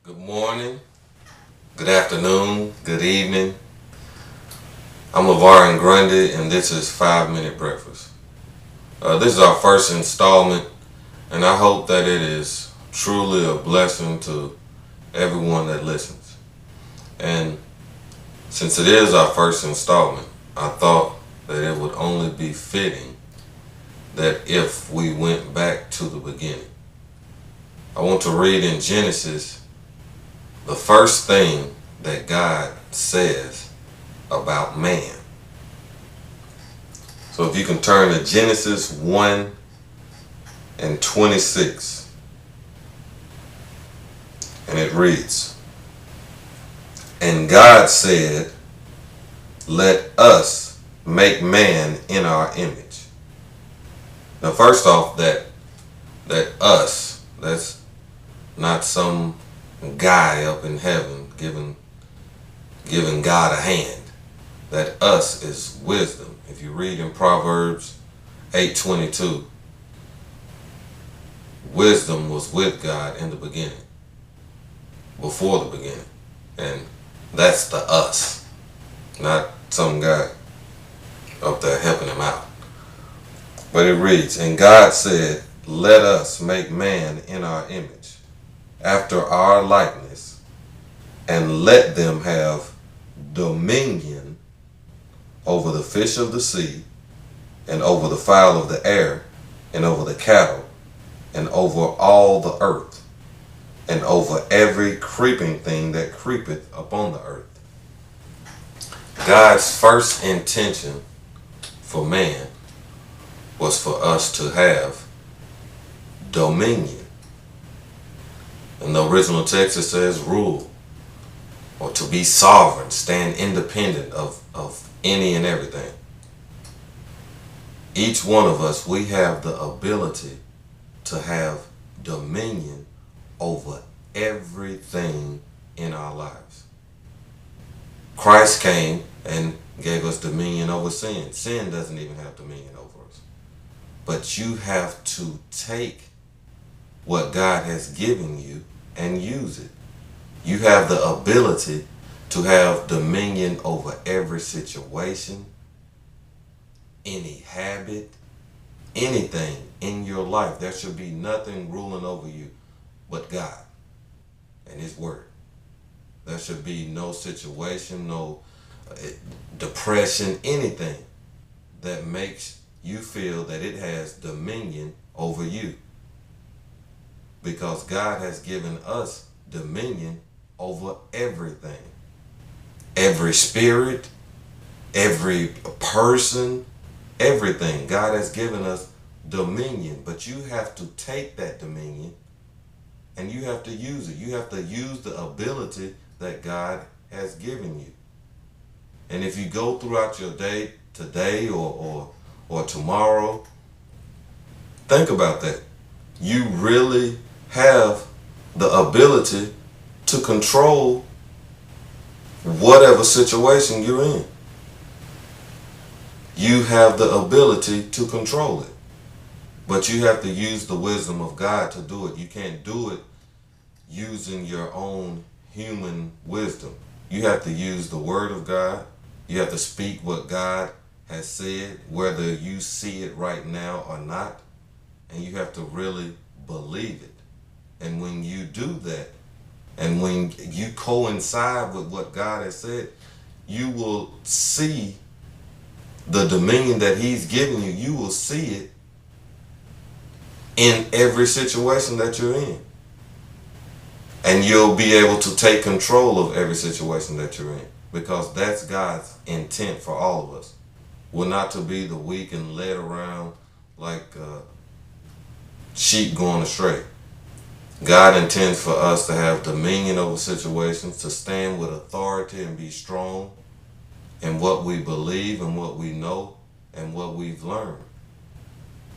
Good morning, good afternoon, good evening. I'm LeVar Grundy, and this is 5-Minute Breakfast. This is our first installment, and I hope that it is truly a blessing to everyone that listens. And since it is our first installment, I thought that it would only be fitting that if we went back to the beginning. I want to read in Genesis the first thing that God says about man. So if you can turn to Genesis 1:26, and it reads, "And God said, let us make man in our image." Now first off, that us, that's not some guy up in heaven giving God a hand. That us is wisdom. If you read in Proverbs 8:22, wisdom was with God in the beginning, before the beginning. And that's the us, not some guy up there helping him out. But it reads, "And God said, let us make man in our image, after our likeness, and let them have dominion over the fish of the sea, and over the fowl of the air, and over the cattle, and over all the earth, and over every creeping thing that creepeth upon the earth." God's first intention for man was for us to have dominion. In the original text it says rule, or to be sovereign, stand independent of any and everything. Each one of us, we have the ability to have dominion over everything in our lives. Christ came and gave us dominion over sin. Sin doesn't even have dominion over us. But you have to take what God has given you and use it. You have the ability to have dominion over every situation, any habit, anything in your life. There should be nothing ruling over you but God and His Word. There should be no situation, no depression, anything that makes you feel that it has dominion over you. Because God has given us dominion over everything. Every spirit, every person, everything. God has given us dominion, but you have to take that dominion and you have to use it. You have to use the ability that God has given you. And if you go throughout your day, today or tomorrow, think about that. You really have the ability to control whatever situation you're in. You have the ability to control it. But you have to use the wisdom of God to do it. You can't do it using your own human wisdom. You have to use the Word of God. You have to speak what God has said, whether you see it right now or not. And you have to really believe it. And when you do that, and when you coincide with what God has said, you will see the dominion that He's given you. You will see it in every situation that you're in. And you'll be able to take control of every situation that you're in. Because that's God's intent for all of us. We're not to be the weak and led around like sheep going astray. God intends for us to have dominion over situations, to stand with authority and be strong in what we believe and what we know and what we've learned.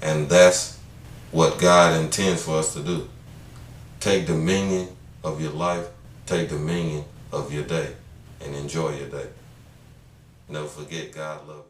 And that's what God intends for us to do. Take dominion of your life, take dominion of your day, and enjoy your day. Never forget, God loves you.